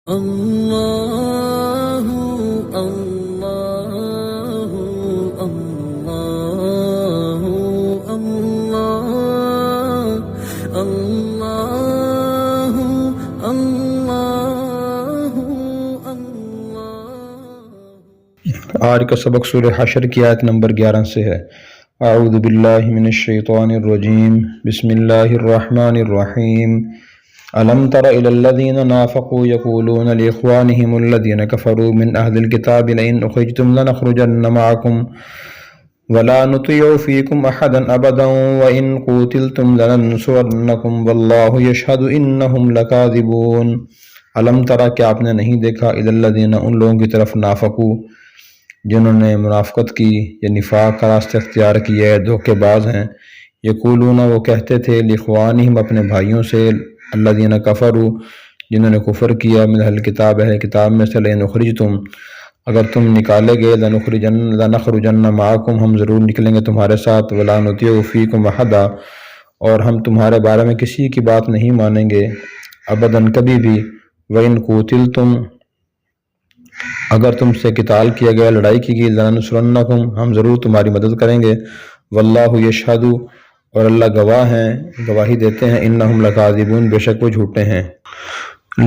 اللہ اللہ اللہ اللہ اللہ اللہ اللہ۔ آج کا سبق سورہ حشر کی آیت نمبر 11 سے ہے۔ اعوذ باللہ من الشیطان الرجیم، بسم اللہ الرحمن الرحیم۔ ألم تر إلى الذين نافقوا يقولون لإخوانهم الذين كفروا من أهل الكتاب لئن أخرجتم لنخرجن معكم ولا نطيع فيكم أحدا أبدا وإن قتلتم لننصرنكم والله يشهد إنهم لكاذبون۔ ألم تر، کہ آپ نے نہیں دیکھا، إلى الذين، ان لوگوں کی طرف، نافقوا، جنہوں نے منافقت کی یا نفاق کا راستہ اختیار کیا ہے، دھوکے باز ہیں۔ یقولون، وہ کہتے تھے، لإخوانهم، اپنے بھائیوں سے، الذین کفروا، جنہوں نے کفر کیا، من اہل کتاب، اہل کتاب میں سے، لئن اخرجتم، اگر تم نکالے گئے، لنخرجن معکم، ہم ضرور نکلیں گے تمہارے ساتھ، ولا نطیع فیکم احدا، اور ہم تمہارے بارے میں کسی کی بات نہیں مانیں گے، ابداً، کبھی بھی، وَإِن قُوتِلْتُمْ، اگر تم سے قتال کیا گیا، لڑائی کی گئی، لننصرنکم، ہم ضرور تمہاری مدد کریں گے، واللہ یشہد، اور اللہ گواہ ہیں، گواہی دیتے ہیں، انہم لکاذبون، بے شک وہ جھوٹے ہیں۔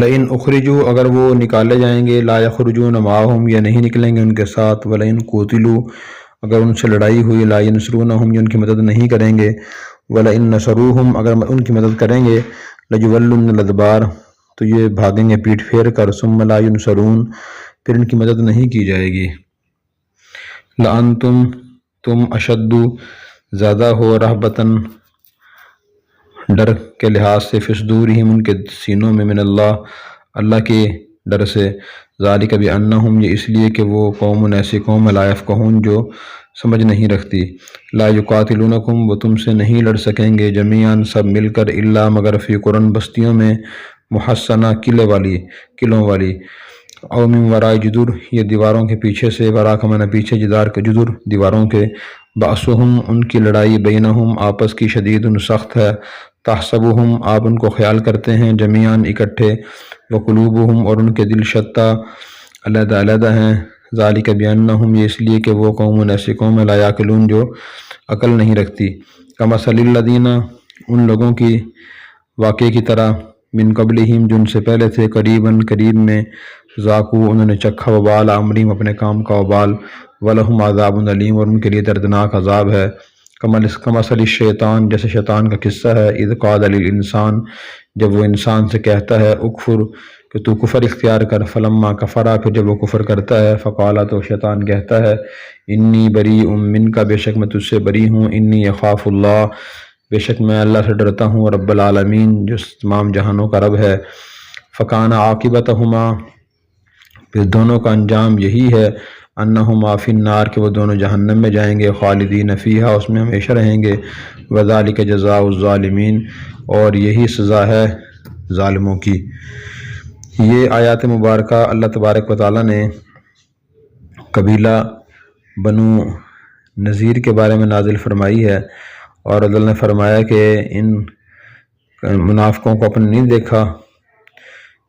لئن اخرجوا، اگر وہ نکالے جائیں گے، لا یخرجون معہم، یا نہیں نکلیں گے ان کے ساتھ، ولئن قوتلوا، اگر ان سے لڑائی ہوئی، لا ینصرونہم، یہ ان کی مدد نہیں کریں گے، ولئن نصروہم، اگر ان کی مدد کریں گے، لجولن الادبار، تو یہ بھاگیں گے پیٹ پھیر کر، ثم لا ینصرون، پھر ان کی مدد نہیں کی جائے گی۔ لأنتم، تم، اشد، زیادہ ہو، رہبتاً، ڈر کے لحاظ سے، فی صدورہم، ان کے سینوں میں، من اللہ، اللہ کے ڈر سے، ذالک بانہم، یہ اس لیے کہ وہ قوم، ایسی قوم، لا یفقہون، جو سمجھ نہیں رکھتی، لا یقاتلونکم، وہ تم سے نہیں لڑ سکیں گے، جمیعاً، سب مل کر، الا، مگر، فی قرن، بستیوں میں، محصنہ، قلعوں والی، او من وراء جدر، یہ دیواروں کے پیچھے سے، ورا کا معنی پیچھے، جدار کے، جدر دیواروں کے، بأسہم، ان کی لڑائی، بینہم، آپس کی، شدید، سخت ہے، تحسبہم، آپ ان کو خیال کرتے ہیں، جمیعاً، اکٹھے، وقلوبہم، اور ان کے دل، شتیٰ، علیحدہ علیحدہ ہیں، ذالک بانہم، یہ اس لیے کہ وہ قوم، ایسی قوم، لا یعقلون، جو عقل نہیں رکھتی، کمثل الذین، ان لوگوں کی واقعے کی طرح، من قبلہم، جو ان سے پہلے تھے، قریباً، قریب میں، ذاقوا، انہوں نے چکھا، وبال امرہم، اپنے کام کا وبال، ولہم عذاب علیم، اور ان کے لیے دردناک عذاب ہے، کمثل الشیطان، جیسے شیطان کا قصہ ہے، اذ قال للانسان، جب وہ انسان سے کہتا ہے، اکفر، کہ تو کفر اختیار کر، فلما کفرا، پھر جب وہ کفر کرتا ہے، فقالا، تو شیطان کہتا ہے، انی بریء منک، بے شک میں تجھ سے بری ہوں، انی اخاف اللہ، بے شک میں اللہ سے ڈرتا ہوں، رب العالمین، جو تمام جہانوں کا رب ہے، فکان عاقبتہما، پھر دونوں کا انجام یہی ہے، انہما فی النار، کہ وہ دونوں جہنم میں جائیں گے، خالدین فیہا، اس میں ہمیشہ رہیں گے، وذالک جزاء الظالمین، اور یہی سزا ہے ظالموں کی۔ یہ آیات مبارکہ اللہ تبارک و تعالیٰ نے قبیلہ بنو نذیر کے بارے میں نازل فرمائی ہے، اور اللہ نے فرمایا کہ ان منافقوں کو اپنے نہیں دیکھا،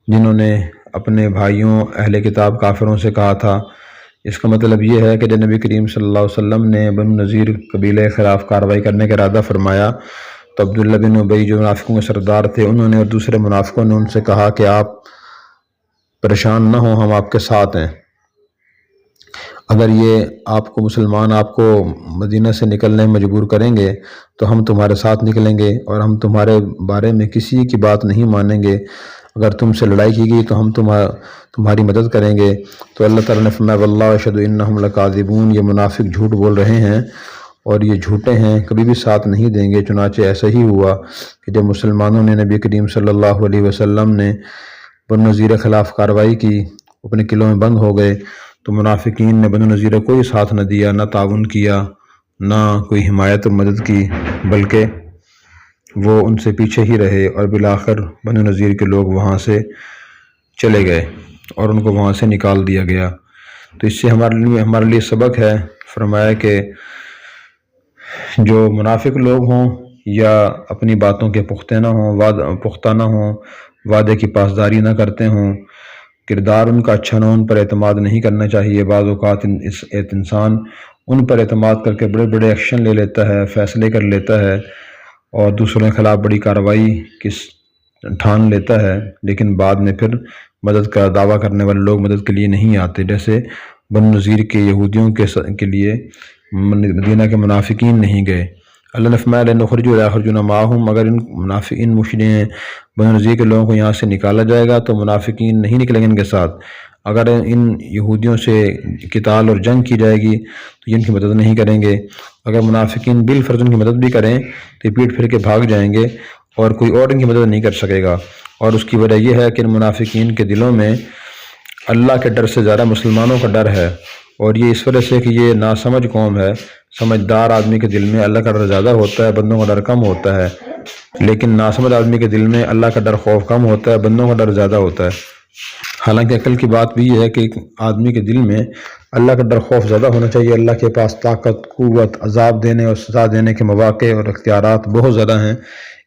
جنہوں نے اپنے بھائیوں اہل کتاب کافروں سے کہا تھا۔ اس کا مطلب یہ ہے کہ جب نبی کریم صلی اللہ علیہ وسلم نے بنو نذیر قبیلے کے خلاف کارروائی کرنے کا ارادہ فرمایا، تو عبداللہ بن ابی، جو منافقوں کے سردار تھے، انہوں نے اور دوسرے منافقوں نے ان سے کہا کہ آپ پریشان نہ ہوں، ہم آپ کے ساتھ ہیں، اگر یہ آپ کو مسلمان آپ کو مدینہ سے نکلنے میں مجبور کریں گے تو ہم تمہارے ساتھ نکلیں گے، اور ہم تمہارے بارے میں کسی کی بات نہیں مانیں گے، اگر تم سے لڑائی کی گئی تو ہم تمہاری مدد کریں گے۔ تو اللہ تعالیٰ نے فرمایا، واللہ یشہد انہم لکاذبون، یہ منافق جھوٹ بول رہے ہیں اور یہ جھوٹے ہیں، کبھی بھی ساتھ نہیں دیں گے۔ چنانچہ ایسا ہی ہوا کہ جب مسلمانوں نے نبی کریم صلی اللہ علیہ وسلم نے بنو نذیر کے خلاف کارروائی کی، اپنے قلعوں میں بند ہو گئے، تو منافقین نے بنو نذیر کوئی ساتھ نہ دیا، نہ تعاون کیا، نہ کوئی حمایت اور مدد کی، بلکہ وہ ان سے پیچھے ہی رہے، اور بالآخر بنو نذیر کے لوگ وہاں سے چلے گئے اور ان کو وہاں سے نکال دیا گیا۔ تو اس سے ہمارے لیے سبق ہے، فرمایا کہ جو منافق لوگ ہوں یا اپنی باتوں کے پختہ نہ ہوں، وعدے کی پاسداری نہ کرتے ہوں، کردار ان کا اچھا نہ، ان پر اعتماد نہیں کرنا چاہیے۔ بعض اوقات انسان ان پر اعتماد کر کے بڑے بڑے ایکشن لے لیتا ہے، فیصلے کر لیتا ہے اور دوسروں کے خلاف بڑی کارروائی ٹھان لیتا ہے، لیکن بعد میں پھر مدد کا دعویٰ کرنے والے لوگ مدد کے لیے نہیں آتے، جیسے بنو نذیر کے یہودیوں کے لیے مدینہ کے منافقین نہیں گئے۔ اللہ نے فرمایا لَنُخْرِجُوا لَا يَخْرُجُونَ مَعَهُمْ، اگر ان مشرکین بنو نذیر کے لوگوں کو یہاں سے نکالا جائے گا تو منافقین نہیں نکلیں گے ان کے ساتھ۔ اگر ان یہودیوں سے قتال اور جنگ کی جائے گی تو یہ ان کی مدد نہیں کریں گے۔ اگر منافقین بالفرض ان کی مدد بھی کریں تو پیٹ پھر کے بھاگ جائیں گے اور کوئی اور ان کی مدد نہیں کر سکے گا، اور اس کی وجہ یہ ہے کہ ان منافقین کے دلوں میں اللہ کے ڈر سے زیادہ مسلمانوں کا ڈر ہے، اور یہ اس وجہ سے کہ یہ ناسمجھ قوم ہے۔ سمجھدار آدمی کے دل میں اللہ کا ڈر زیادہ ہوتا ہے، بندوں کا ڈر کم ہوتا ہے، لیکن ناسمجھ آدمی کے دل میں اللہ کا ڈر خوف کم ہوتا ہے، بندوں کا ڈر زیادہ ہوتا ہے۔ حالانکہ عقل کی بات بھی یہ ہے کہ ایک آدمی کے دل میں اللہ کا ڈر خوف زیادہ ہونا چاہیے۔ اللہ کے پاس طاقت، قوت، عذاب دینے اور سزا دینے کے مواقع اور اختیارات بہت زیادہ ہیں،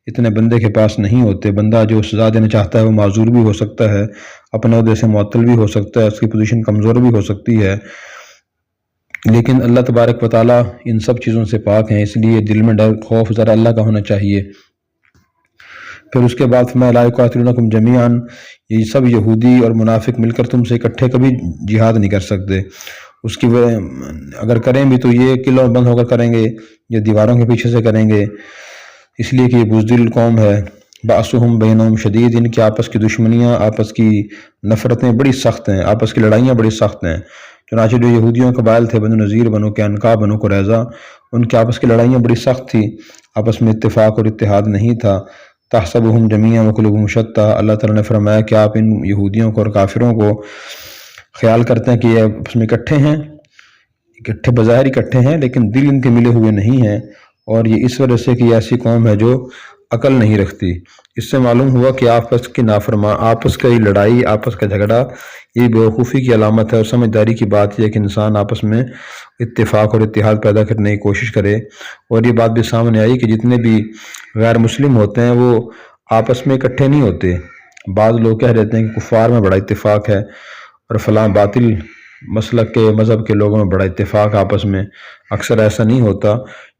اتنے بندے کے پاس نہیں ہوتے۔ بندہ جو سزا دینا چاہتا ہے وہ معذور بھی ہو سکتا ہے، اپنے عہدے سے معطل بھی ہو سکتا ہے، اس کی پوزیشن کمزور بھی ہو سکتی ہے، لیکن اللہ تبارک و تعالیٰ ان سب چیزوں سے پاک ہیں، اس لیے دل میں ڈر خوف ذرا اللہ کا ہونا چاہیے۔ پھر اس کے بعد فرمایا لا یقاتلونکم جمیعا، یہ سب یہودی اور منافق مل کر تم سے اکٹھے کبھی جہاد نہیں کر سکتے۔ اس کی اگر کریں بھی تو یہ قلعوں بند ہو کر کریں گے یا دیواروں کے پیچھے سے کریں گے، اس لیے کہ یہ بزدل قوم ہے۔ بأسہم بینہم شدید، ان کی آپس کی دشمنیاں، آپس کی نفرتیں بڑی سخت ہیں، آپس کی لڑائیاں بڑی سخت ہیں۔ چنانچہ جو یہودیوں کے قبائل تھے، بنو نذیر، بنو قینقاع، بنو قریظہ، ان کی آپس کی لڑائیاں بڑی سخت تھی، آپس میں اتفاق اور اتحاد نہیں تھا۔ تحسبهم جمیعا وقلوبهم شتیٰ، اللہ تعالیٰ نے فرمایا کہ آپ ان یہودیوں کو اور کافروں کو خیال کرتے ہیں کہ یہ آپس میں اکٹھے ہیں، اکٹھے بظاہر اکٹھے ہیں لیکن دل ان کے ملے ہوئے نہیں ہیں، اور یہ اس وجہ سے کہ یہ ایسی قوم ہے جو عقل نہیں رکھتی۔ اس سے معلوم ہوا کہ آپس کی آپس کا یہ لڑائی، آپس کا جھگڑا، یہ بیوقوفی کی علامت ہے، اور سمجھداری کی بات یہ ہے کہ انسان آپس میں اتفاق اور اتحاد پیدا کرنے کی کوشش کرے۔ اور یہ بات بھی سامنے آئی کہ جتنے بھی غیر مسلم ہوتے ہیں وہ آپس میں اکٹھے نہیں ہوتے۔ بعض لوگ کہہ دیتے ہیں کہ کفار میں بڑا اتفاق ہے اور فلاں باطل مسلک کے مذہب کے لوگوں میں بڑا اتفاق آپس میں، اکثر ایسا نہیں ہوتا۔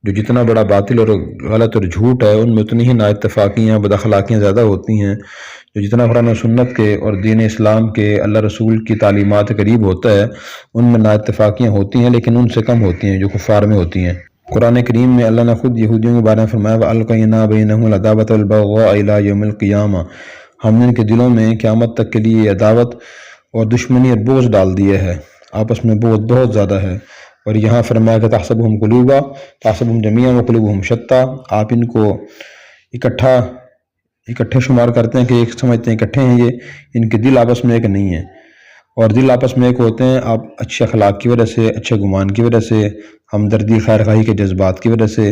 جو جتنا بڑا باطل اور غلط اور جھوٹ ہے ان میں اتنی ہی نا اتفاقیاں، بد اخلاقیاں زیادہ ہوتی ہیں۔ جو جتنا قرآن و سنت کے اور دین اسلام کے، اللہ رسول کی تعلیمات قریب ہوتا ہے، ان میں نا اتفاقیاں ہوتی ہیں، لیکن ان سے کم ہوتی ہیں جو کفار میں ہوتی ہیں۔ قرآن کریم میں اللہ نے خود یہودیوں کے بارے میں فرمایا وَأَلْقَيْنَا بَيْنَهُمُ الْعَدَاوَةَ وَالْبَغْضَاءَ إِلَىٰ يَوْمِ الْقِيَامَةِ، ہم نے ان کے دلوں میں قیامت تک کے لیے عداوت اور دشمنی اور بغض ڈال دیا ہے، آپس میں بغض بہت زیادہ ہے۔ اور یہاں فرمایا کہ تحسبهم قلوبا تحسبهم جمیعا وقلوبهم شتیٰ، آپ ان کو اکٹھے شمار کرتے ہیں کہ ایک سمجھتے ہیں اکٹھے ہیں، یہ ان کے دل آپس میں ایک نہیں ہیں، اور دل آپس میں ایک ہوتے ہیں آپ اچھے اخلاق کی وجہ سے، اچھے گمان کی وجہ سے، ہمدردی خیر خواہی کے جذبات کی وجہ سے،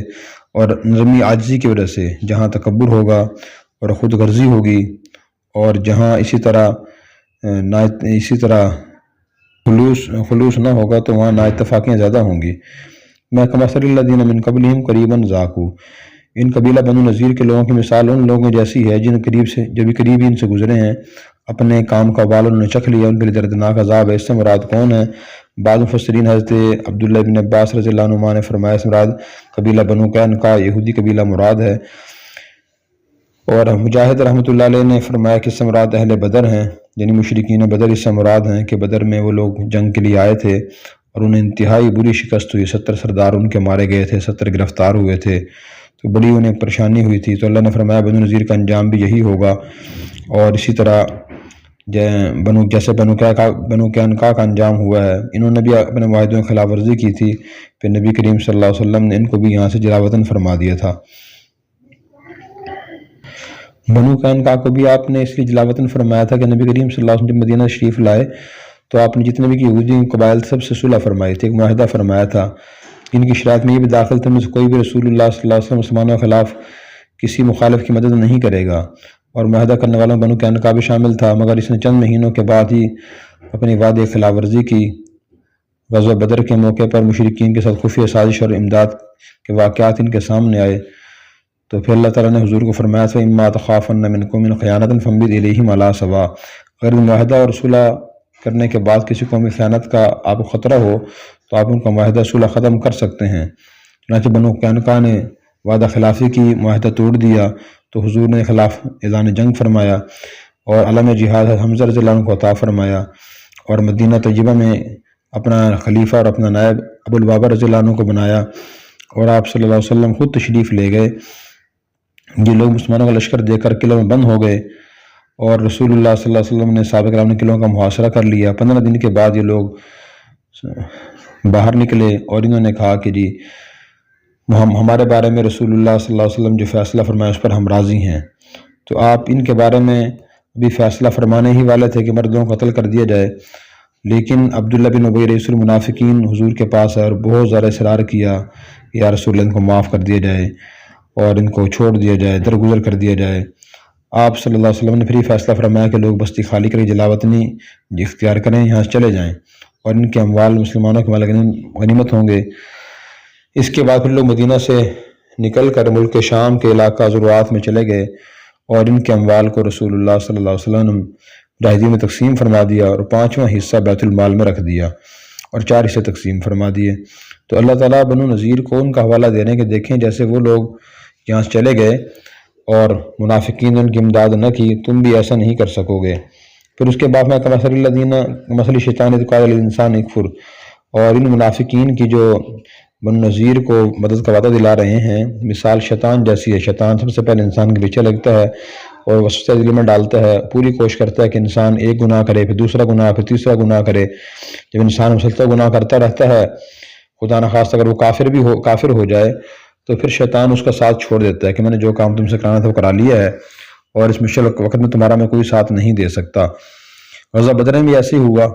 اور نرمی عاجزی کی وجہ سے۔ جہاں تکبر ہوگا اور خود غرضی ہوگی، اور جہاں اسی طرح خلوص نہ ہوگا تو وہاں نا اتفاقیاں زیادہ ہوں گی۔ میں کمثل الذین من قبلہم قریبا ذاقوا، ان قبیلہ بنو نذیر کے لوگوں کی مثال ان لوگوں جیسی ہے جن قریب ان سے گزرے ہیں، اپنے کام کا وبال انہوں نے چکھ لیا، ان کے لیے دردناک عذاب ہے۔ اس سے مراد کون ہے؟ بعض مفسرین حضرت عبداللہ بن عباس رضی اللہ عنہما نے فرمایا اس مراد قبیلہ بنو قینقاع یہودی قبیلہ مراد ہے، اور مجاہد رحمۃ اللہ علیہ نے فرمایا کہ اس سے مراد اہل بدر ہیں، یعنی مشرکین بدر اس سے مراد ہیں کہ بدر میں وہ لوگ جنگ کے لیے آئے تھے اور انہیں انتہائی بری شکست ہوئی، 70 سردار ان کے مارے گئے تھے، 70 گرفتار ہوئے تھے، تو بڑی انہیں پریشانی ہوئی تھی۔ تو اللہ نے فرمایا بنو نذیر کا انجام بھی یہی ہوگا، اور اسی طرح جیسے بنو قینقاع کا انجام ہوا ہے، انہوں نے بھی اپنے معاہدوں کی خلاف ورزی کی تھی، پھر نبی کریم صلی اللہ علیہ وسلم نے ان کو بھی یہاں سے جلاوطن فرما دیا تھا۔ بنو قینقاع کو بھی آپ نے اس لیے جلاوطن فرمایا تھا کہ نبی کریم صلی اللہ علیہ وسلم جب مدینہ شریف لائے تو آپ نے جتنے بھی یہودی قبائل سب سے صلح فرمائی تھی، ایک معاہدہ فرمایا تھا۔ ان کی شرائط میں یہ بھی داخل تھا، میں سے کوئی بھی رسول اللہ صلی اللہ علیہ وسلم مسلمانوں کے خلاف کسی مخالف کی مدد نہیں کرے گا، اور معاہدہ کرنے والوں بنو قینقاع بھی شامل تھا، مگر اس نے چند مہینوں کے بعد ہی اپنی وعدے خلاف ورزی کی۔ غزوہ بدر کے موقع پر مشرکین کے ساتھ خفیہ سازش اور امداد کے واقعات ان کے سامنے آئے، تو پھر اللہ تعالیٰ نے حضور کو فرمایا تھا اما تخافن من قوم خیانۃ فانبذ الیہم علی سواء، اگر معاہدہ اور صلح کرنے کے بعد کسی قومی خیانت کا آپ کو خطرہ ہو تو آپ ان کا معاہدہ صلح ختم کر سکتے ہیں۔ چنانچہ بنو قینقاع نے وعدہ خلافی کی، معاہدہ توڑ دیا تو حضور نے خلاف اعلان جنگ فرمایا اور علم جہاد حمزہ رضی اللہ عنہ کو عطا فرمایا، اور مدینہ طیبہ میں اپنا خلیفہ اور اپنا نائب ابو لبابہ رضی اللہ عنہ کو بنایا، اور آپ صلی اللہ علیہ وسلم خود تشریف لے گئے۔ یہ لوگ مسلمانوں کا لشکر دے کر قلعوں میں بند ہو گئے، اور رسول اللہ صلی اللہ علیہ وسلم نے صحابہ کرام نے قلعوں کا محاصرہ کر لیا۔ 15 دن کے بعد یہ لوگ باہر نکلے اور انہوں نے کہا کہ جی ہمارے بارے میں رسول اللہ صلی اللہ علیہ وسلم جو فیصلہ فرمایا اس پر ہم راضی ہیں۔ تو آپ ان کے بارے میں بھی فیصلہ فرمانے ہی والے تھے کہ مردوں کو قتل کر دیا جائے، لیکن عبداللہ بن ابی رئیس المنافقین حضور کے پاس آئے اور بہت زیادہ اصرار کیا کہ یا رسول اللہ ان کو معاف کر دیا جائے اور ان کو چھوڑ دیا جائے، درگزر کر دیا جائے۔ آپ صلی اللہ علیہ وسلم نے پھر یہ فیصلہ فرمایا کہ لوگ بستی خالی کر کے جلاوطنی اختیار کریں، یہاں سے چلے جائیں، اور ان کے اموال مسلمانوں کے مال غنیمت ہوں گے۔ اس کے بعد پھر لوگ مدینہ سے نکل کر ملک شام کے علاقہ ضروعات میں چلے گئے، اور ان کے اموال کو رسول اللہ صلی اللہ علیہ وسلم نے مجاہدین میں تقسیم فرما دیا، اور 5واں حصہ بیت المال میں رکھ دیا، اور 4 حصے تقسیم فرما دیے۔ تو اللہ تعالیٰ بنو نذیر کو ان کا حوالہ دے رہے ہیں کہ دیکھیں جیسے وہ لوگ یہاں سے چلے گئے اور منافقین نے ان کی امداد نہ کی، تم بھی ایسا نہیں کر سکو گے۔ پھر اس کے بعد میں کمثل الذین کمثل الشیطان اذ قال للانسان اکفر، اور ان منافقین کی جو بنو نذیر کو مدد کا وعدہ دلا رہے ہیں مثال شیطان جیسی ہے۔ شیطان سب سے پہلے انسان کے پیچھے لگتا ہے اور وسوسہ دل میں ڈالتا ہے، پوری کوشش کرتا ہے کہ انسان ایک گناہ کرے، پھر دوسرا گناہ، پھر تیسرا گناہ کرے۔ جب انسان مسلسل گناہ کرتا رہتا ہے، خدا نخواستہ اگر وہ کافر ہو جائے تو پھر شیطان اس کا ساتھ چھوڑ دیتا ہے کہ میں نے جو کام تم سے کرانا تھا وہ کرا لیا ہے، اور اس مشکل وقت میں تمہارا میں کوئی ساتھ نہیں دے سکتا۔ غزوہ بدر میں بھی ایسے ہی ہوا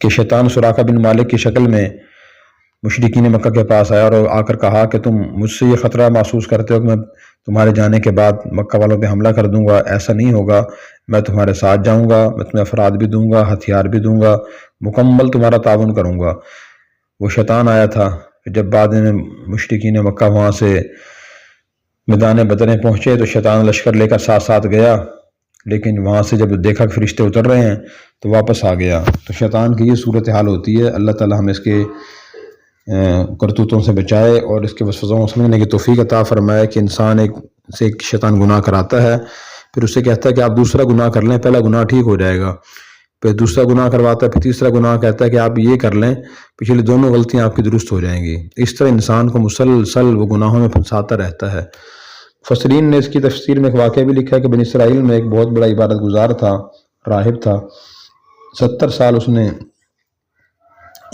کہ شیطان سراقہ بن مالک کی شکل میں مشرکین مکہ کے پاس آیا اور آ کر کہا کہ تم مجھ سے یہ خطرہ محسوس کرتے ہو کہ میں تمہارے جانے کے بعد مکہ والوں پہ حملہ کر دوں گا، ایسا نہیں ہوگا، میں تمہارے ساتھ جاؤں گا، میں تمہیں افراد بھی دوں گا، ہتھیار بھی دوں گا، مکمل تمہارا تعاون کروں گا۔ وہ شیطان آیا تھا۔ جب بعد میں مشرکین مکہ وہاں سے میدان بدر میں پہنچے تو شیطان لشکر لے کر ساتھ گیا، لیکن وہاں سے جب دیکھا کہ فرشتے اتر رہے ہیں تو واپس آ گیا۔ تو شیطان کی یہ صورتحال ہوتی ہے۔ اللہ تعالی ہمیں اس کے کرتوتوں سے بچائے اور اس کے وسوسوں کو سمجھنے کی توفیق عطا فرمائے کہ انسان ایک شیطان گناہ کراتا ہے، پھر اسے کہتا ہے کہ آپ دوسرا گناہ کر لیں، پہلا گناہ ٹھیک ہو جائے گا، پھر دوسرا گناہ کرواتا ہے، پھر تیسرا گناہ کہتا ہے کہ آپ یہ کر لیں، پچھلی دونوں غلطیاں آپ کی درست ہو جائیں گی۔ اس طرح انسان کو مسلسل وہ گناہوں میں پھنساتا رہتا ہے۔ مفسرین نے اس کی تفسیر میں ایک واقعہ بھی لکھا ہے کہ بنی اسرائیل میں ایک بہت بڑا عبادت گزار تھا، راہب تھا، 70 سال اس نے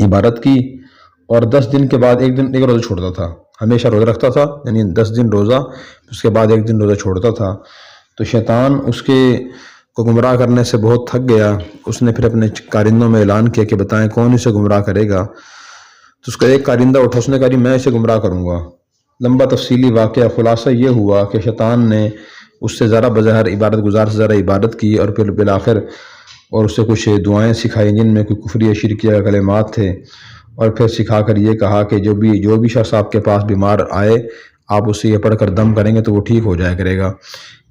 عبادت کی، اور 10 دن کے بعد ایک روزہ چھوڑتا تھا۔ ہمیشہ روزہ رکھتا تھا، یعنی 10 دن روزہ، اس کے بعد ایک دن روزہ چھوڑتا تھا۔ تو شیطان اس کو گمراہ کرنے سے بہت تھک گیا۔ اس نے پھر اپنے کارندوں میں اعلان کیا کہ بتائیں کون اسے گمراہ کرے گا۔ تو اس کا ایک کارندہ اٹھا، اس نے کہا جی میں اسے گمراہ کروں گا۔ لمبا تفصیلی واقعہ، خلاصہ یہ ہوا کہ شیطان نے اس سے ذرا بظاہر عبادت گزار سے ذرا عبادت کی، اور پھر بالآخر اور اسے کچھ دعائیں سکھائی جن میں کوئی کفری شرکیہ کلمات تھے، اور پھر سکھا کر یہ کہا کہ جو بھی شخص آپ کے پاس بیمار آئے آپ اسے یہ پڑھ کر دم کریں گے تو وہ ٹھیک ہو جایا کرے گا۔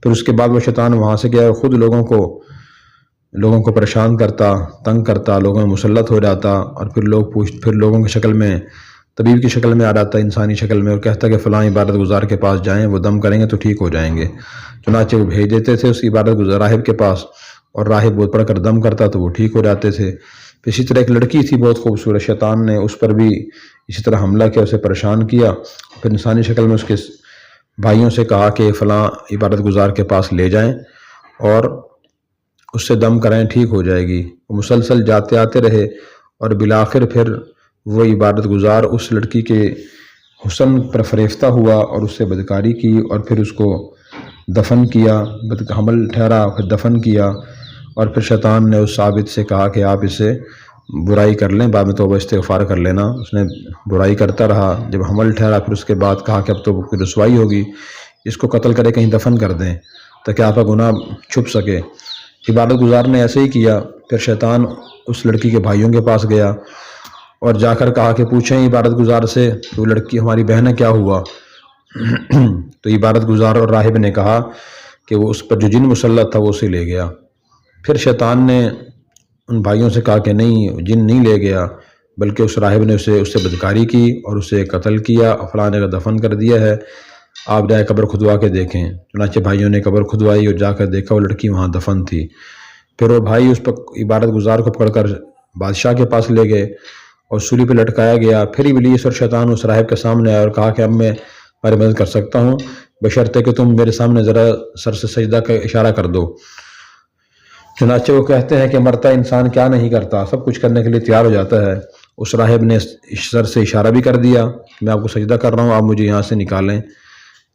پھر اس کے بعد وہ شیطان وہاں سے گیا اور خود لوگوں کو پریشان کرتا، تنگ کرتا، لوگوں میں مسلط ہو جاتا، اور پھر لوگوں کی شکل میں، طبیب کی شکل میں آ جاتا، انسانی شکل میں، اور کہتا کہ فلاں عبادت گزار کے پاس جائیں، وہ دم کریں گے تو ٹھیک ہو جائیں گے۔ چنانچہ وہ بھیج دیتے تھے اس عبادت گزار راہب کے پاس، اور راہب وہ پڑھ کر دم کرتا تو وہ ٹھیک ہو جاتے تھے۔ اسی طرح ایک لڑکی تھی بہت خوبصورت، شیطان نے اس پر بھی اسی طرح حملہ کیا، اسے پریشان کیا، پھر انسانی شکل میں اس کے بھائیوں سے کہا کہ فلاں عبادت گزار کے پاس لے جائیں اور اس سے دم کرائیں، ٹھیک ہو جائے گی۔ وہ مسلسل جاتے آتے رہے، اور بالآخر پھر وہ عبادت گزار اس لڑکی کے حسن پر فریفتہ ہوا اور اس سے بدکاری کی، اور پھر اس کو دفن کیا، حمل ٹھہرا، پھر دفن کیا، اور پھر شیطان نے اس عابد سے کہا کہ آپ اسے برائی کر لیں، بعد میں توبہ استغفار کر لینا۔ اس نے برائی کرتا رہا، جب حمل ٹھہرا پھر اس کے بعد کہا کہ اب تو کوئی رسوائی ہوگی، اس کو قتل کرے کہیں دفن کر دیں تاکہ آپ کا گناہ چھپ سکے۔ عبادت گزار نے ایسے ہی کیا۔ پھر شیطان اس لڑکی کے بھائیوں کے پاس گیا اور جا کر کہا کہ پوچھیں عبادت گزار سے کہ وہ لڑکی ہماری بہن ہے، کیا ہوا؟ تو عبادت گزار اور راہب نے کہا کہ وہ اس پر جو جن مسلط تھا وہ اسے لے گیا۔ پھر شیطان نے ان بھائیوں سے کہا کہ نہیں، جن نہیں لے گیا، بلکہ اس راہب نے اس سے بدکاری کی اور اسے قتل کیا، فلانے کا دفن کر دیا ہے، آپ جائے قبر کھدوا کے دیکھیں۔ چنانچہ بھائیوں نے قبر کھدوائی اور جا کر دیکھا وہ لڑکی وہاں دفن تھی۔ پھر وہ بھائی اس پر عبادت گزار کو پکڑ کر بادشاہ کے پاس لے گئے اور سولی پہ لٹکایا گیا۔ پھر ابلیس اور شیطان اس راہب کے سامنے آیا اور کہا کہ اب میں تمہاری مدد کر سکتا ہوں، بشرطے کہ تم میرے سامنے ذرا سر سے سجدہ کا اشارہ کر دو۔ چنانچہ وہ کہتے ہیں کہ مرتا انسان کیا نہیں کرتا، سب کچھ کرنے کے لیے تیار ہو جاتا ہے۔ اس راہب نے سر سے اشارہ بھی کر دیا، میں آپ کو سجدہ کر رہا ہوں، آپ مجھے یہاں سے نکالیں۔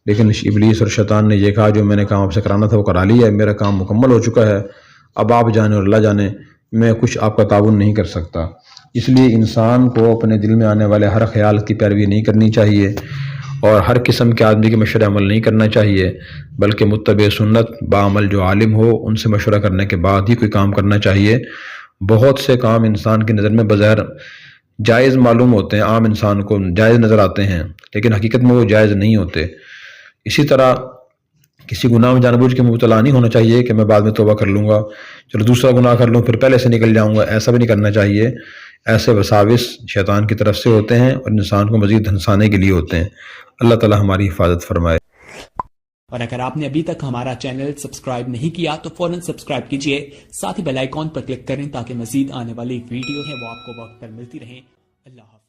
لیکن ابلیس اور شیطان نے یہ کہا جو میں نے کام آپ سے کرانا تھا وہ کرا لیا ہے، میرا کام مکمل ہو چکا ہے، اب آپ جانے اور اللہ جانے، میں کچھ آپ کا تعاون نہیں کر سکتا۔ اس لیے انسان کو اپنے دل میں آنے والے ہر خیال کی پیروی نہیں کرنی چاہیے اور ہر قسم کے آدمی کے مشورے عمل نہیں کرنا چاہیے، بلکہ متبع سنت بعمل جو عالم ہو ان سے مشورہ کرنے کے بعد ہی کوئی کام کرنا چاہیے۔ بہت سے کام انسان کی نظر میں بظاہر جائز معلوم ہوتے ہیں، عام انسان کو جائز نظر آتے ہیں، لیکن حقیقت میں وہ جائز نہیں ہوتے۔ اسی طرح کسی گناہ میں جان بوجھ کے مبتلا نہیں ہونا چاہیے کہ میں بعد میں توبہ کر لوں گا، چلو دوسرا گناہ کر لوں پھر پہلے سے نکل جاؤں گا، ایسا بھی نہیں کرنا چاہیے۔ ایسے وساوس شیطان کی طرف سے ہوتے ہیں اور انسان کو مزید دھنسانے کے لیے ہوتے ہیں۔ اللہ تعالی ہماری حفاظت فرمائے۔ اور اگر آپ نے ابھی تک ہمارا چینل سبسکرائب نہیں کیا تو فوراً سبسکرائب کیجئے، ساتھ ہی بیل آئیکن پر کلک کریں تاکہ مزید آنے والی ویڈیو ہے وہ آپ کو وقت پر ملتی رہیں۔ اللہ حافظ۔